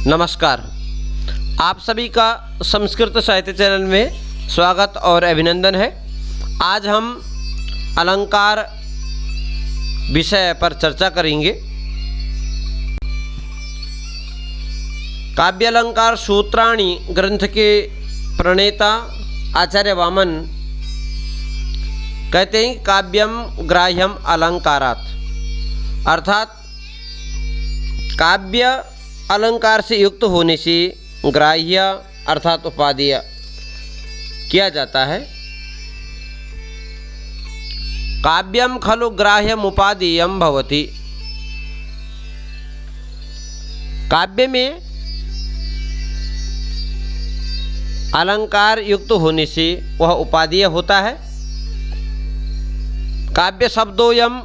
नमस्कार, आप सभी का संस्कृत साहित्य चैनल में स्वागत और अभिनंदन है। आज हम अलंकार विषय पर चर्चा करेंगे। काव्य अलंकार सूत्राणि ग्रंथ के प्रणेता आचार्य वामन कहते हैं काव्यम ग्राह्यम अलंकारात्, अर्थात काव्य अलंकार से युक्त होने से ग्राह्य अर्थात उपादेय किया जाता है। काव्यम खलु ग्राह्यम उपादेयम भवति। काव्य में अलंकार युक्त होने से वह उपादेय होता है। काव्य शब्दोयम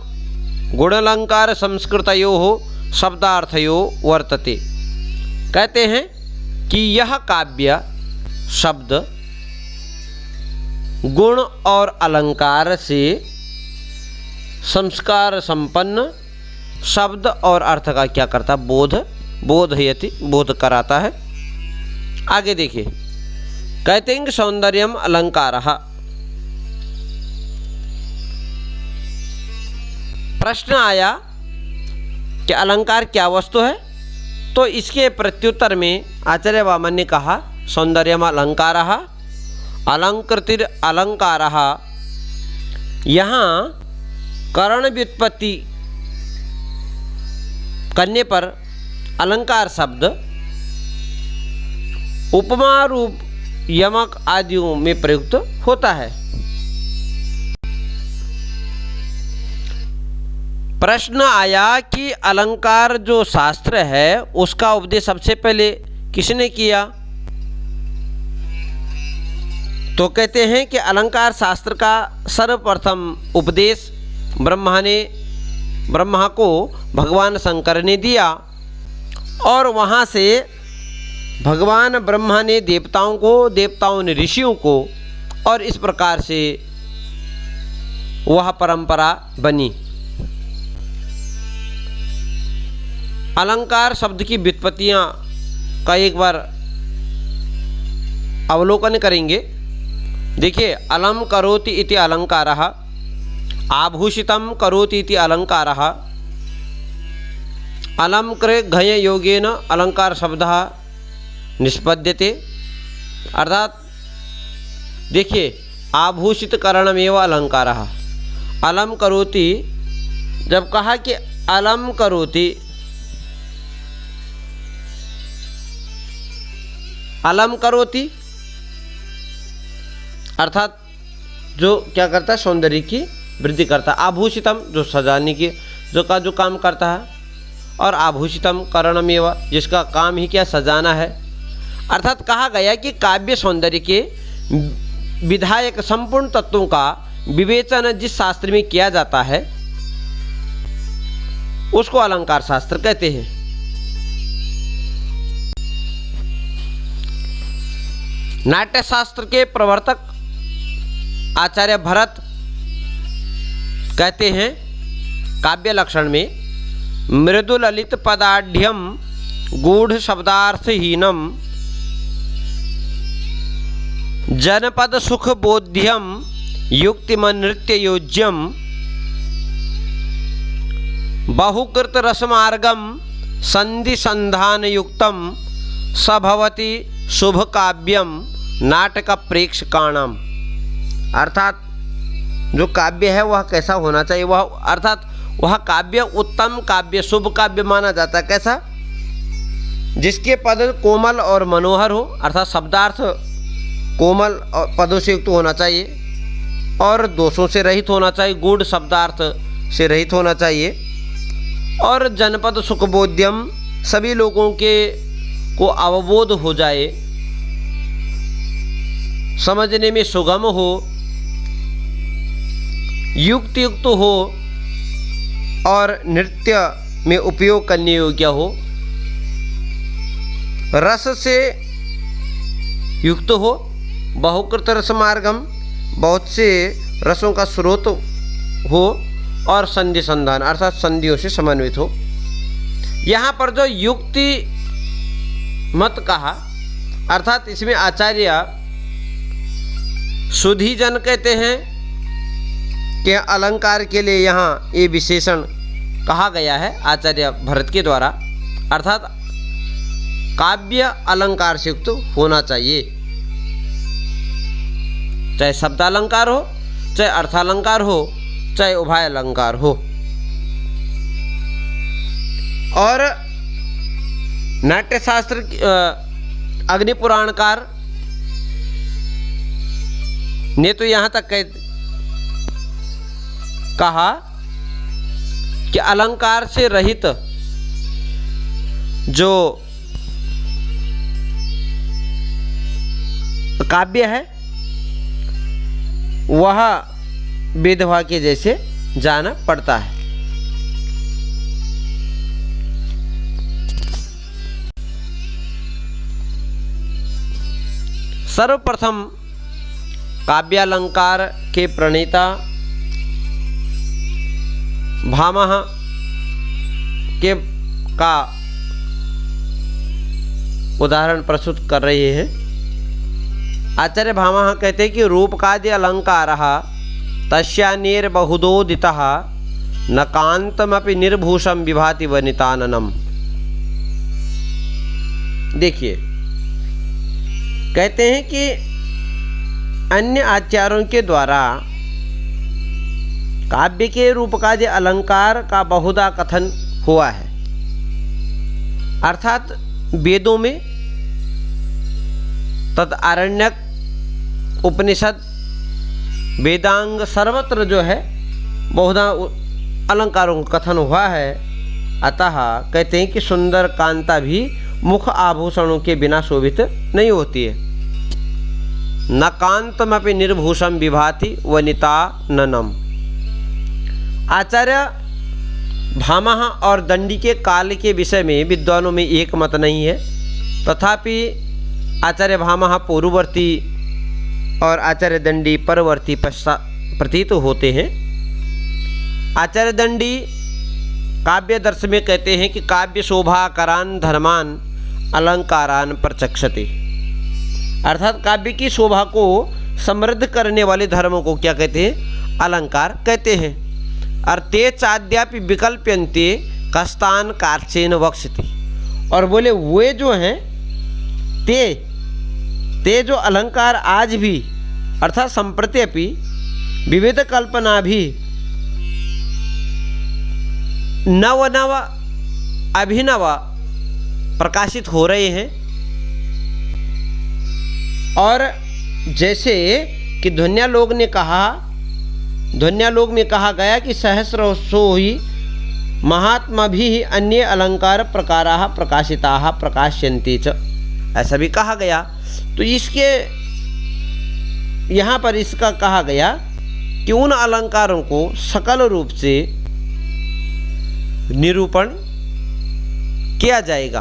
गुणालंकार संस्कृतयोः शब्दार्थयोः वर्तते। कहते हैं कि यह काव्य शब्द गुण और अलंकार से संस्कार संपन्न शब्द और अर्थ का क्या करता, बोधयति, बोध कराता है। आगे देखिए, कहते हैं कि सौंदर्यम अलंकारः। प्रश्न आया कि अलंकार क्या वस्तु है, तो इसके प्रत्युत्तर में आचार्य वामन ने कहा सौंदर्यम अलंकारः अलंकृतिर अलंकारः। यहाँ करण व्युत्पत्ति करने पर अलंकार शब्द उपमा रूप यमक आदियों में प्रयुक्त होता है। प्रश्न आया कि अलंकार जो शास्त्र है उसका उपदेश सबसे पहले किसने किया, तो कहते हैं कि अलंकार शास्त्र का सर्वप्रथम उपदेश ब्रह्मा को भगवान शंकर ने दिया, और वहाँ से भगवान ब्रह्मा ने देवताओं ने ऋषियों को, और इस प्रकार से वह परंपरा बनी। अलंकार शब्द की व्युत्पत्तियाँ का एक बार अवलोकन करेंगे। देखिए, अलम करोति इति अलंकारः, आभूषितम करोति इति अलंकारः, अलम कृ घय योगेन अलंकार शब्दः निष्पद्यते। अर्थात देखिए, आभूषित करणमेव अलंकारः। अलम करोति, जब कहा कि अलम करोति, अलम करोति अर्थात जो क्या करता है, सौंदर्य की वृद्धि करता है। आभूषितम जो सजाने की जो काम करता है, और आभूषितम करणमेव जिसका काम ही क्या, सजाना है। अर्थात कहा गया कि काव्य सौंदर्य के विधायक संपूर्ण तत्वों का विवेचन जिस शास्त्र में किया जाता है उसको अलंकार शास्त्र कहते हैं। नाट्य शास्त्र के प्रवर्तक आचार्य भरत कहते हैं काव्य लक्षण में मृदु ललित पदाढ़्यम गूढ़ शब्दार्थहीनम जनपद सुख बोध्यम युक्तिमन नृत्य योज्यम बहुकृत रसमार्गम संधि संधान युक्तम सभवति शुभ काव्यम नाटक प्रेक्षकाणाम। अर्थात जो काव्य है वह कैसा होना चाहिए, वह काव्य उत्तम काव्य, शुभ काव्य माना जाता है। कैसा, जिसके पद कोमल और मनोहर हो, अर्थात शब्दार्थ कोमल पदों से युक्त होना चाहिए, और दोषों से रहित होना चाहिए, गूढ़ शब्दार्थ से रहित होना चाहिए, और जनपद सुखबोध्यम सभी लोगों को अवबोध हो जाए, समझने में सुगम हो, युक्त हो, और नृत्य में उपयोग करने योग्य हो, रस से युक्त हो, बहुकृत रसमार्गम बहुत से रसों का स्रोत हो, और संधि संधान, अर्थात संधियों से समन्वित हो। यहाँ पर जो युक्ति मत कहा, अर्थात इसमें आचार्य सुधीजन कहते हैं कि अलंकार के लिए यहाँ ये विशेषण कहा गया है आचार्य भरत के द्वारा, अर्थात काव्य अलंकार से युक्त होना चाहिए, चाहे शब्दालंकार हो, चाहे अर्थालंकार हो, चाहे उभय अलंकार हो। और नाट्यशास्त्र अग्निपुराणकार ने तो यहाँ तक कहा कि अलंकार से रहित जो काव्य है वह विधवा के जैसे जाना पड़ता है। सर्वप्रथम काव्यालंकार के प्रणेता भामह के का उदाहरण प्रस्तुत कर रहे हैं। आचार्य भामह कहते हैं कि रूपकादि अलंकारः तस्यान्यैर्बहुदोदितः न कांतमपि निर्भूषम विभाति वनिताननम। देखिए, कहते हैं कि अन्य आचार्यों के द्वारा काव्य के रूपकादि अलंकार का बहुधा कथन हुआ है, अर्थात वेदों में तद आरण्यक उपनिषद वेदांग सर्वत्र जो है बहुधा अलंकारों का कथन हुआ है। अतः कहते हैं कि सुंदर कांता भी मुख आभूषणों के बिना शोभित नहीं होती है। न कांतमपि निर्भूषम विभाति वनिता ननम। आचार्य भामह और दंडी के काल के विषय में विद्वानों में एक मत नहीं है, तथापि आचार्य भामह पूर्ववर्ती और आचार्य दंडी परवर्ती प्रतीत होते हैं। आचार्य दंडी काव्य दर्श में कहते हैं कि काव्य शोभाकरान धर्मान अलंकारान प्रचक्षते, अर्थात काव्य की शोभा को समृद्ध करने वाले धर्मों को क्या कहते हैं? अलंकार कहते हैं। और ते चाद्यापि विकल्प्यन्ते कस्तान कार्चेन वक्षति, और बोले वे जो हैं ते जो अलंकार आज भी अर्थात संप्रत्यपि विविध कल्पना भी नव नव अभिनव प्रकाशित हो रहे हैं। और जैसे कि ध्वन्यालोक में कहा गया कि सहस्रसो ही महात्मा भी अन्य अलंकार प्रकाराः प्रकाशिताः प्रकाश्यन्ति च, ऐसा भी कहा गया। तो इसके यहाँ पर इसका कहा गया कि उन अलंकारों को सकल रूप से निरूपण किया जाएगा।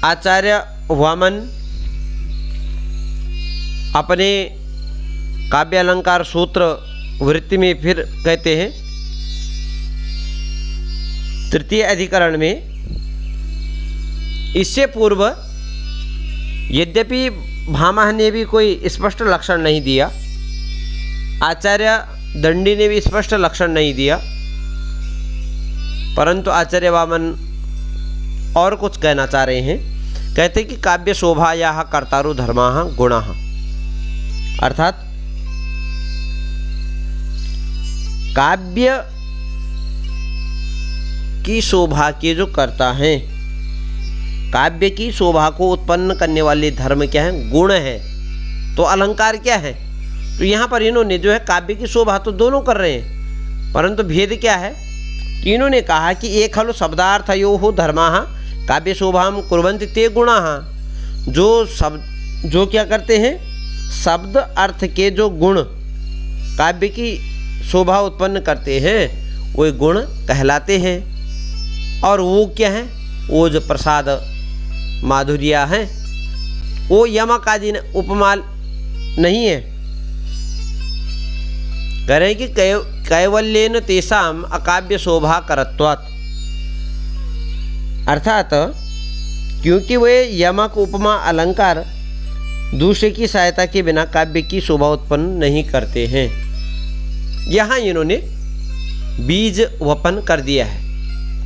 आचार्य वामन अपने काव्य अलंकार सूत्र वृत्ति में फिर कहते हैं, तृतीय अधिकरण में, इससे पूर्व यद्यपि भामह ने भी कोई स्पष्ट लक्षण नहीं दिया, आचार्य दंडी ने भी स्पष्ट लक्षण नहीं दिया, परंतु आचार्य वामन और कुछ कहना चाह रहे हैं। कहते हैं कि काव्य शोभायाः कर्तारु धर्माः गुणाः, अर्थात काव्य की शोभा के जो कर्ता हैं, काव्य की शोभा को उत्पन्न करने वाले धर्म क्या है? गुण है। तो अलंकार क्या है? तो यहाँ पर इन्होंने जो है काव्य की शोभा तो दोनों कर रहे हैं, परंतु भेद क्या है? तो इन्होंने कहा कि एक खलु शब्दार्थयोः धर्माः काव्य शोभाम कुर्वन्ति ते गुणाः, जो क्या करते हैं? शब्द अर्थ के जो गुण काव्य की शोभा उत्पन्न करते हैं वो गुण कहलाते हैं। और वो क्या है? वो जो प्रसाद माधुर्या है वो यमक आदि उपमा नहीं है। कह रहे हैं कि कैवल्येन तेषाम अकाव्य शोभा करत्वात्, अर्थात क्योंकि वे यमक उपमा अलंकार दूसरे की सहायता के बिना काव्य की शोभा उत्पन्न नहीं करते हैं। यहाँ इन्होंने बीज वपन कर दिया है।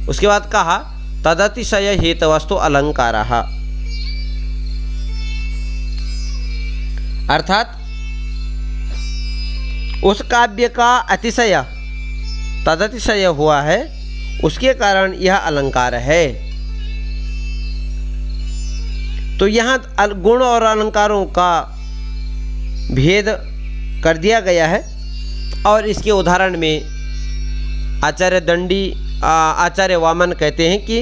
उसके बाद कहा तदतिशय हेतवस्तु अलंकारः, अर्थात उस काव्य का अतिशय तदतिशय हुआ है, उसके कारण यह अलंकार है। तो यहाँ गुण और अलंकारों का भेद कर दिया गया है। और इसके उदाहरण में आचार्य वामन कहते हैं कि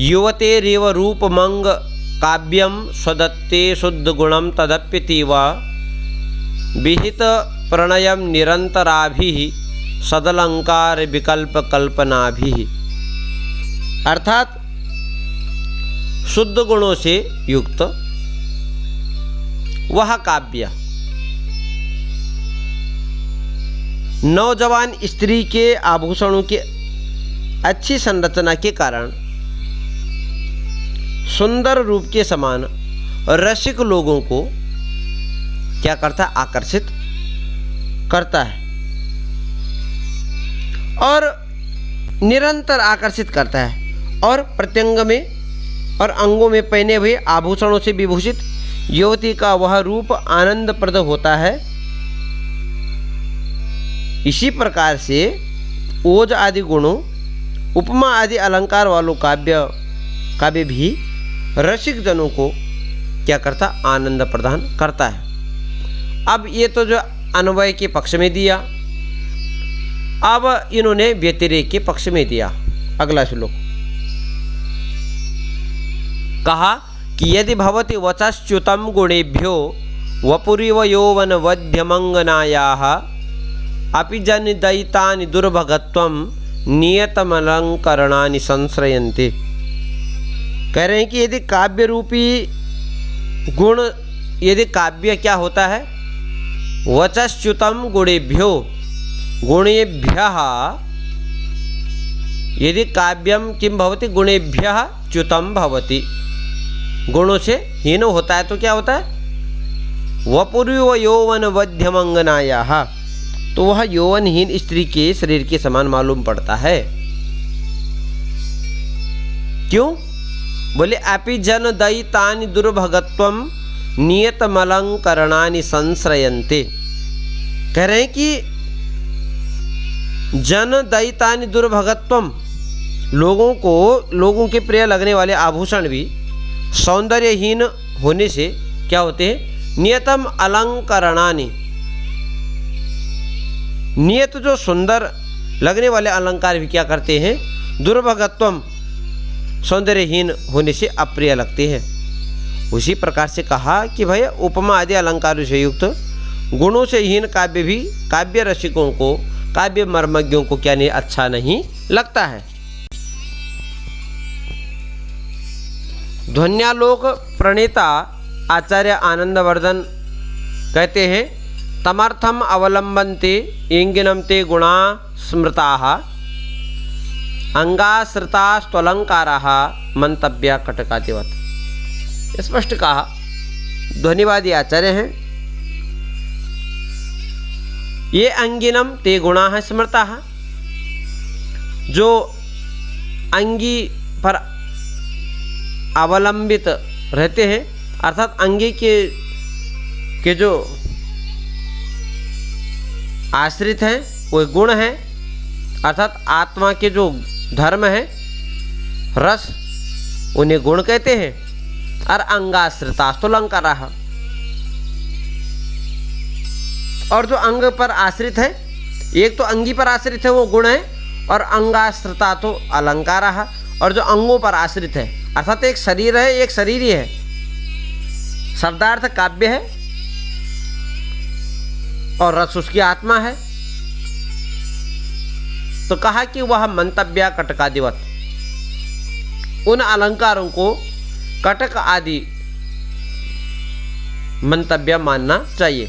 युवतेरेव रूपमंग काव्यम स्वदत्ते शुद्ध गुणम तदप्यतीव विहित प्रणयम निरंतराभिः सदलंकार विकल्प कल्पनाभिः, अर्थात शुद्ध गुणों से युक्त वह काव्य नौजवान स्त्री के आभूषणों की अच्छी संरचना के कारण सुंदर रूप के समान रसिक लोगों को क्या करता है, आकर्षित करता है और निरंतर आकर्षित करता है। और प्रत्यंग में और अंगों में पहने हुए आभूषणों से विभूषित युवती का वह रूप आनंदप्रद होता है। इसी प्रकार से ओज आदि गुणों, उपमा आदि अलंकार वालों काव्य भी रसिक जनों को क्या करता, आनंद प्रदान करता है। अब ये तो जो अन्वय के पक्ष में दिया, अब इन्होंने व्यतिरेक के पक्ष में दिया। अगला श्लोक कहा कि यदि भवति वचश्च्युतं गुणेभ्यो वपुरिव यौवन वध्यमंगनायाः अपि जनिदयितानि दुर्भगत्वं नियतमलंकरणानि संश्रयन्ते। कह रहे हैं कि यदि काव्य रूपी गुण, यदि काव्य क्या होता है, वचश्च्युतं गुणेभ्यो गुणेभ्यः, यदि काव्यम किम भवति, गुणेभ्यः च्युतं भवति, गुणों से हीन होता है तो क्या होता है, वपुर्व यौवन वध्यमंगनायाः, तो वह यौवनहीन स्त्री के शरीर के समान मालूम पड़ता है। क्यों? बोले अपि जन दयितानि दुर्भगत्वम नियतमलंकरणानि संश्रयन्ते। कह रहे हैं कि जन दयितानि दुर्भगत्वम, लोगों के प्रिय लगने वाले आभूषण भी सौंदर्यहीन होने से क्या होते हैं, नियतम अलंकरणानि, नियत जो सुंदर लगने वाले अलंकार भी क्या करते हैं, दुर्भगत्वम, सौंदर्यहीन होने से अप्रिय लगते हैं। उसी प्रकार से कहा कि भाई उपमा आदि अलंकारों से युक्त गुणों से हीन काव्य भी काव्य रसिकों को, काव्य मर्मज्ञों को क्या नहीं, अच्छा नहीं लगता है। ध्वन्यालोक प्रणेता आचार्य आनंदवर्धन कहते हैं तमर्थम अवलंबन्ते इंगिनम ते गुणा स्मृताः अंगाश्रितास्त्वलंकाराः मंतव्या कटकातिवत्। स्पष्ट कहा, ध्वनिवादी आचार्य हैं, ये अंगिनम ते गुणाः स्मृताः, जो अंगी पर अवलंबित रहते हैं, अर्थात अंगी के जो आश्रित हैं वो गुण हैं, अर्थात आत्मा के जो धर्म है, रस, उन्हें गुण कहते हैं। और अंगाश्रितास्तुलंकाराः, और जो अंग पर आश्रित है, एक तो अंगी पर आश्रित है वो गुण है, और अंगाश्रिता तो अलंकाराः, और जो अंगों पर आश्रित है, अर्थात एक शरीर है, एक शरीर ही है, शब्दार्थ काव्य है और रस उसकी आत्मा है। तो कहा कि वह मंतव्या कटकादिवत, उन अलंकारों को कटक आदि मंतव्य मानना चाहिए।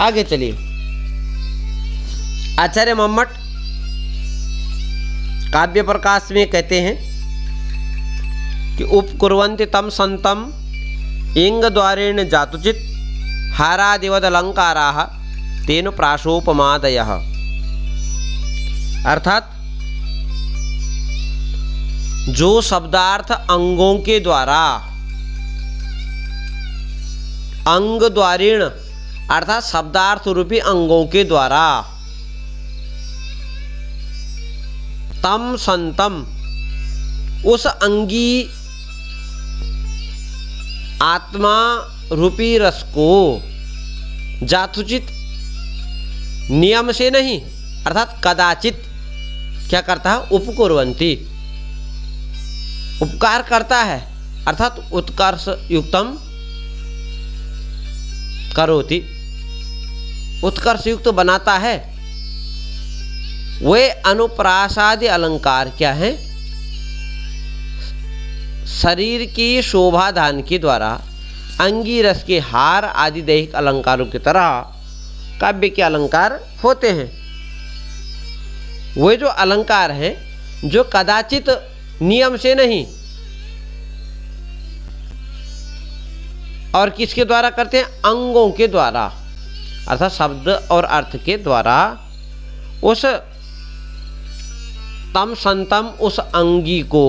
आगे चलिए, आचार्य मम्मट काव्य प्रकाश में कहते हैं कि उपकुर्वन्ति तम संतम इंग द्वारेण जातुचित हारादिवद अलंकाराः तेन प्राशोपमादयः। अर्थात जो शब्दार्थ अंगों के द्वारा, अंग द्वारेण अर्थात शब्दार्थ रूपी अंगों के द्वारा, तम संतम उस अंगी आत्मा रूपी रस को, जातुचित नियम से नहीं अर्थात कदाचित क्या करता है, उपकुर्वन्ति उपकार करता है, अर्थात उत्कर्ष युक्तम करोति उत्कर्ष युक्त बनाता है। वे अनुप्रासादि अलंकार क्या हैं, शरीर की शोभा दान के द्वारा अंगी रस के हार आदि दैहिक अलंकारों की तरह काव्य के अलंकार होते हैं। वे जो अलंकार हैं जो कदाचित नियम से नहीं और किसके द्वारा करते हैं, अंगों के द्वारा अर्थात शब्द और अर्थ के द्वारा उस तम संतम उस अंगी को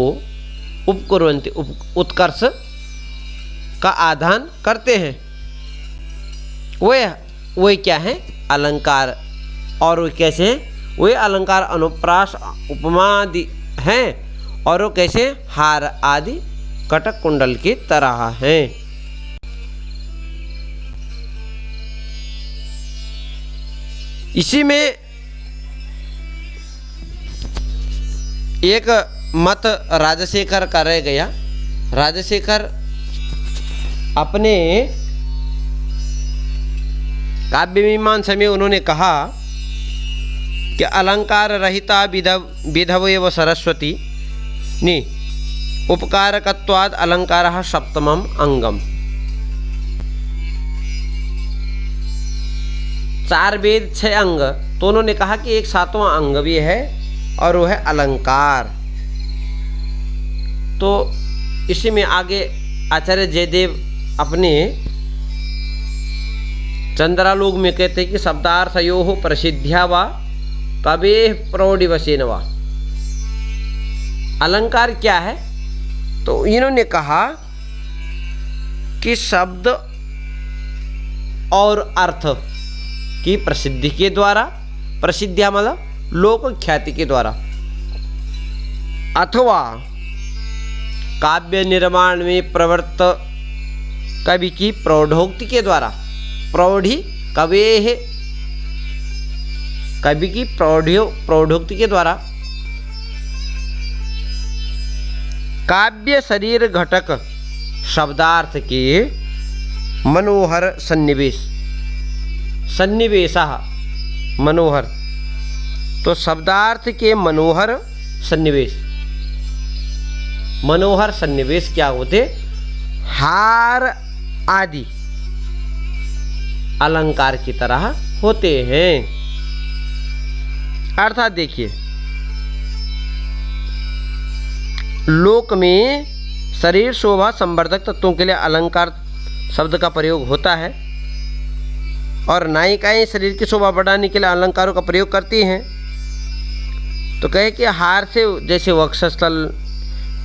उपकुर्वन्ति उत्कर्ष का आधान करते हैं। वे क्या है, अलंकार। और वे कैसे हैं, वे अलंकार अनुप्रास उपमा आदि हैं और वो कैसे हार आदि कटक कुंडल की तरह हैं। इसी में एक मत राजशेखर का रह गया। राजशेखर अपने काव्य मीमांसा में उन्होंने कहा कि अलंकार रहिता विधव एव सरस्वती नि उपकारकत्वाद अलंकारः सप्तमम अंगम। 4 वेद 6 अंग, तो उन्होंने कहा कि एक 7वां अंग भी है और वो है अलंकार। तो इसी में आगे आचार्य जयदेव अपने चंद्रालोक में कहते हैं कि शब्दार्थयोः प्रसिद्ध्या वा कवे प्रौढ़िवशेन वा। अलंकार क्या है, तो इन्होंने कहा कि शब्द और अर्थ की प्रसिद्धि के द्वारा, प्रसिद्धिया मतलब लोक ख्याति के द्वारा, अथवा काव्य निर्माण में प्रवृत्त कवि की प्रौढ़ोक्ति के द्वारा, प्रौढ़ी कवेः कवि की प्रौढ़ोक्ति के द्वारा काव्य शरीर घटक शब्दार्थ के मनोहर सन्निवेशः मनोहर, तो शब्दार्थ के मनोहर सन्निवेश क्या होते, हार आदि अलंकार की तरह होते हैं। अर्थात देखिए, लोक में शरीर शोभा संवर्धक तत्वों के लिए अलंकार शब्द का प्रयोग होता है और नायिकाएं शरीर की शोभा बढ़ाने के लिए अलंकारों का प्रयोग करती हैं। तो कहे कि हार से जैसे वक्षस्थल,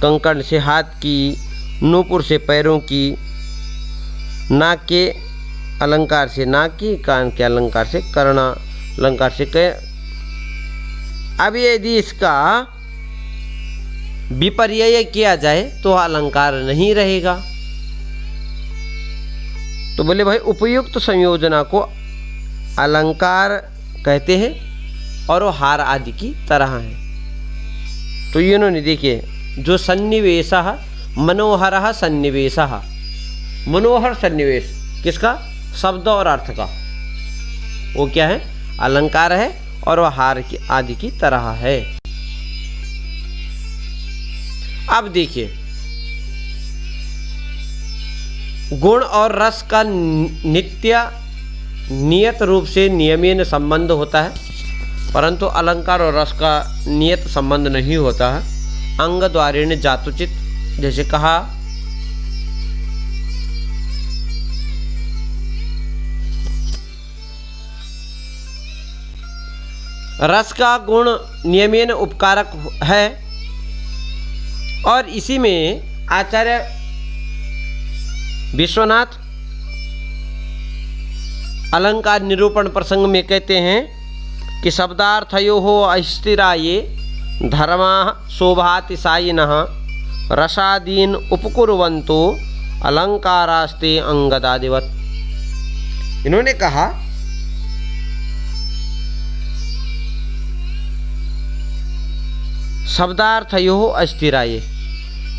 कंकण से हाथ की, नूपुर से पैरों की, नाक के अलंकार से नाक की, कान के अलंकार से कर्णा अलंकार से कह। अब यदि इसका विपर्यय किया जाए तो अलंकार नहीं रहेगा। तो बोले भाई उपयुक्त संयोजना को अलंकार कहते हैं और वो हार आदि की तरह है। तो इन्होंने देखिए जो सन्निवेशः मनोहरः सन्निवेशः, मनोहर सन्निवेश किसका, शब्द और अर्थ का, वो क्या है, अलंकार है और वह हार की आदि की तरह है। अब देखिए गुण और रस का नित्य नियत रूप से नियमेन संबंध होता है परंतु अलंकार और रस का नियत संबंध नहीं होता है। अंग द्वारेण जातुचित, जैसे कहा रस का गुण नियमेन उपकारक है, और इसी में आचार्य विश्वनाथ अलंकार निरूपण प्रसंग में कहते हैं कि शब्दार्थयोः अस्थिराये धर्मा शोभातिशायिनः रसादीन उपकुर्वन्तो अलंकारास्ते अंगदादिवत्। इन्होंने कहा शब्दार्थयोः अस्थिराये,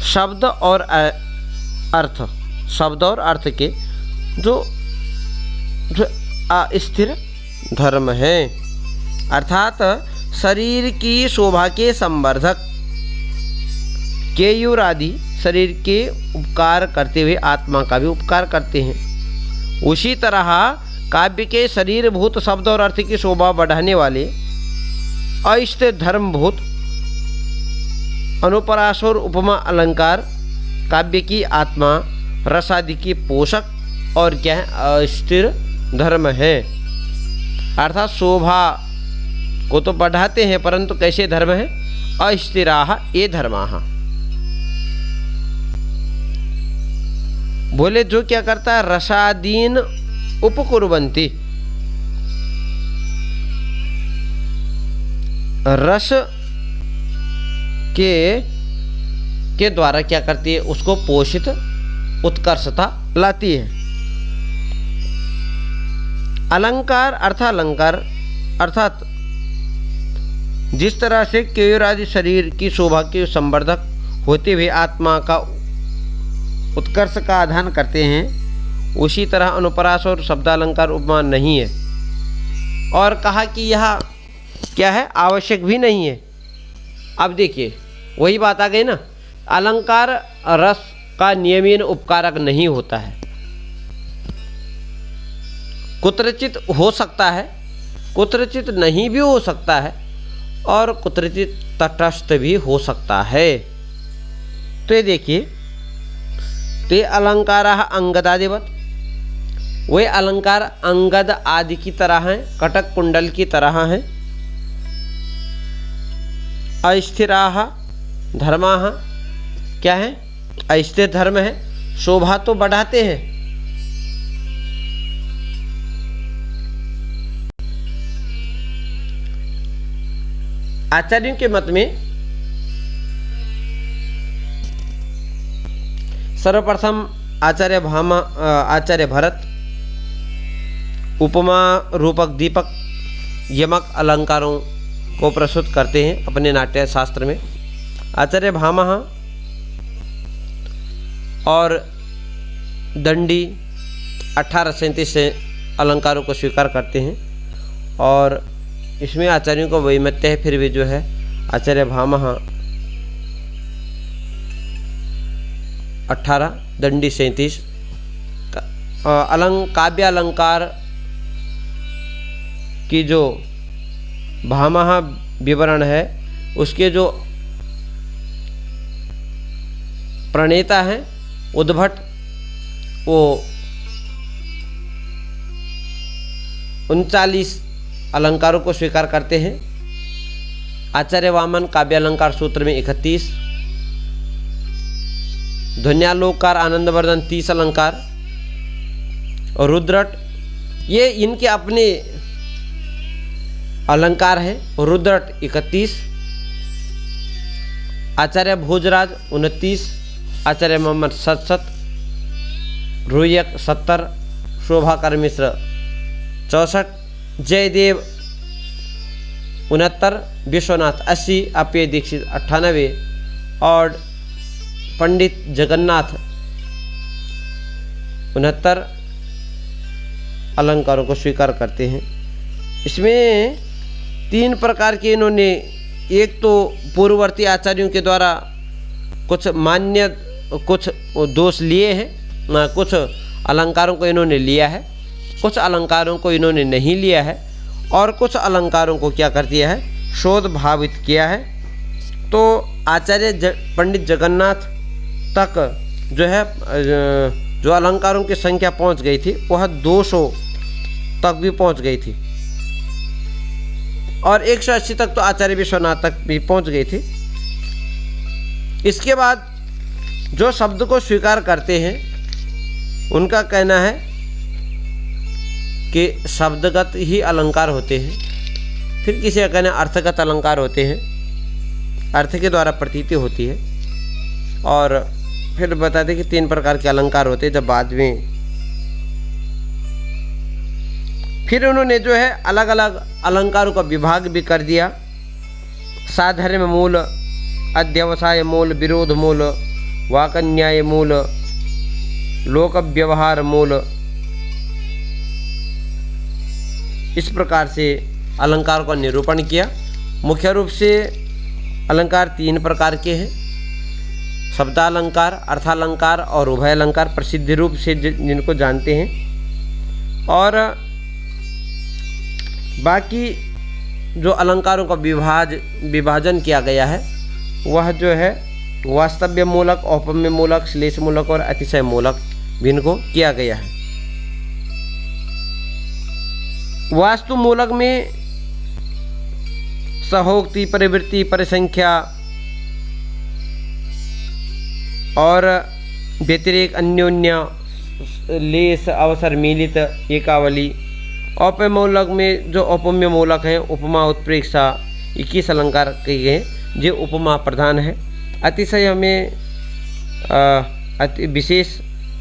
शब्द और अर्थ, शब्द और अर्थ के जो अस्थिर धर्म है, अर्थात शरीर की शोभा के संवर्धक केयूर आदि शरीर के उपकार करते हुए आत्मा का भी उपकार करते हैं। उसी तरह काव्य के शरीरभूत शब्द और अर्थ की शोभा बढ़ाने वाले अस्थिर धर्मभूत अनुप्रास और उपमा अलंकार काव्य की आत्मा रसादि की पोषक और क्या है, अस्थिर धर्म है। अर्थात शोभा को तो बढ़ाते हैं, परंतु कैसे धर्म है, अस्थिराः ये धर्माः। बोले जो क्या करता है, रसादीन उपकुर्वन्ति, रस के द्वारा क्या करती है, उसको पोषित उत्कर्षता लाती है। अलंकार अर्थात जिस तरह से केयूर आदि शरीर की शोभा के संवर्धक होते हुए आत्मा का उत्कर्ष का आधान करते हैं, उसी तरह अनुप्रास और शब्दालंकार उपमा नहीं है। और कहा कि यह क्या है, आवश्यक भी नहीं है। अब देखिए वही बात आ गई ना, अलंकार रस का नियमेन उपकारक नहीं होता है, कुत्रचित हो सकता है, कुत्रचित नहीं भी हो सकता है, और कुत्रचित तटस्थ भी हो सकता है। तो ये देखिए, ते अलंकाराः अंगदादिवत्, वे अलंकार अंगद आदि की तरह हैं, कटक कुंडल की तरह हैं। अस्थिराः धर्माः, क्या है, अस्थिर धर्म है, शोभा तो बढ़ाते हैं। आचार्यों के मत में सर्वप्रथम आचार्य भरत उपमा रूपक दीपक यमक अलंकारों को प्रस्तुत करते हैं अपने नाट्य शास्त्र में। आचार्य भामह और दंडी 1837 से अलंकारों को स्वीकार करते हैं, और इसमें आचार्यों को वैमत्य है। फिर भी जो है आचार्य भामह 18, दंडी 37 काव्य अलंकार की जो भामह विवरण है, उसके जो प्रणेता हैं उद्भट, वो 39 अलंकारों को स्वीकार करते हैं। आचार्य वामन काव्य अलंकार सूत्र में 31, ध्वन्यालोकार आनंदवर्धन 30 अलंकार, और रुद्रट, ये इनके अपने अलंकार हैं। रुद्रट 31, आचार्य भोजराज 29, आचार्य मोहम्मद 67, रुयक 70, शोभाकर मिश्र 64, जयदेव 69, विश्वनाथ 80, अप्य दीक्षित 98 और पंडित जगन्नाथ 69 अलंकारों को स्वीकार करते हैं। इसमें 3 प्रकार के इन्होंने, एक तो पूर्ववर्ती आचार्यों के द्वारा कुछ मान्य कुछ दोष लिए हैं, कुछ अलंकारों को इन्होंने लिया है, कुछ अलंकारों को इन्होंने नहीं लिया है, और कुछ अलंकारों को क्या कर दिया है, शोध भावित किया है। तो आचार्य पंडित जगन्नाथ तक जो है जो अलंकारों की संख्या पहुंच गई थी वह 200 तक भी पहुंच गई थी, और 180 तक तो आचार्य विश्वनाथ तक भी पहुंच गई थी। इसके बाद जो शब्द को स्वीकार करते हैं उनका कहना है कि शब्दगत ही अलंकार होते हैं, फिर किसी का कहना अर्थगत अलंकार होते हैं, अर्थ के द्वारा प्रतीति होती है, और फिर बताते कि 3 प्रकार के अलंकार होते हैं। जब बाद में फिर उन्होंने जो है अलग अलग अलंकारों का विभाग भी कर दिया। साधर्म्य मूल, अध्यवसाय मूल, विरोध मूल, वाकन्याय मूल, लोक व्यवहार मूल, इस प्रकार से अलंकार का निरूपण किया। मुख्य रूप से अलंकार 3 प्रकार के हैं, शब्दालंकार, अर्थालंकार और उभय अलंकार, प्रसिद्ध रूप से जिनको जानते हैं। और बाकी जो अलंकारों का विभाजन किया गया है वह जो है वास्तव्य मूलक, औपम्य मूलक, श्लेष मूलक और अतिशय मूलक भी इनको किया गया है। वास्तु मूलक में सहोक्ति, परिवृत्ति, परिसंख्या और व्यतिरेक, अन्योन्य, लेस, अवसर, मिलित, एकावली। औपम्य मूलक में जो औपम्य मूलक हैं, उपमा, उत्प्रेक्षा, 21 अलंकार कहे गए हैं, जो उपमा प्रधान है। अतिशय में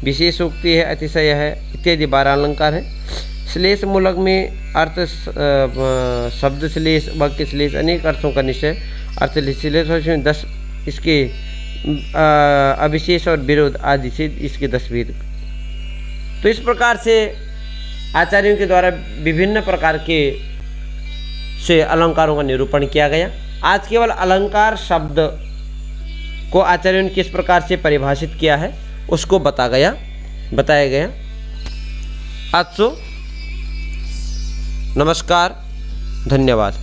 विशेषोक्ति है, अतिशय है, इत्यादि 12 अलंकार हैं। श्लेष मूलक में अर्थ, शब्द श्लेष, वाक्य श्लेष, अनेक अर्थों का निश्चय, अर्थ श्लेष, उसमें 10 इसके अविशेष और विरोध आदि से इसके 10 भेद। तो इस प्रकार से आचार्यों के द्वारा विभिन्न प्रकार के से अलंकारों का निरूपण किया गया। आज केवल अलंकार शब्द को आचार्यों ने किस प्रकार से परिभाषित किया है उसको बताया गया। आज नमस्कार, धन्यवाद।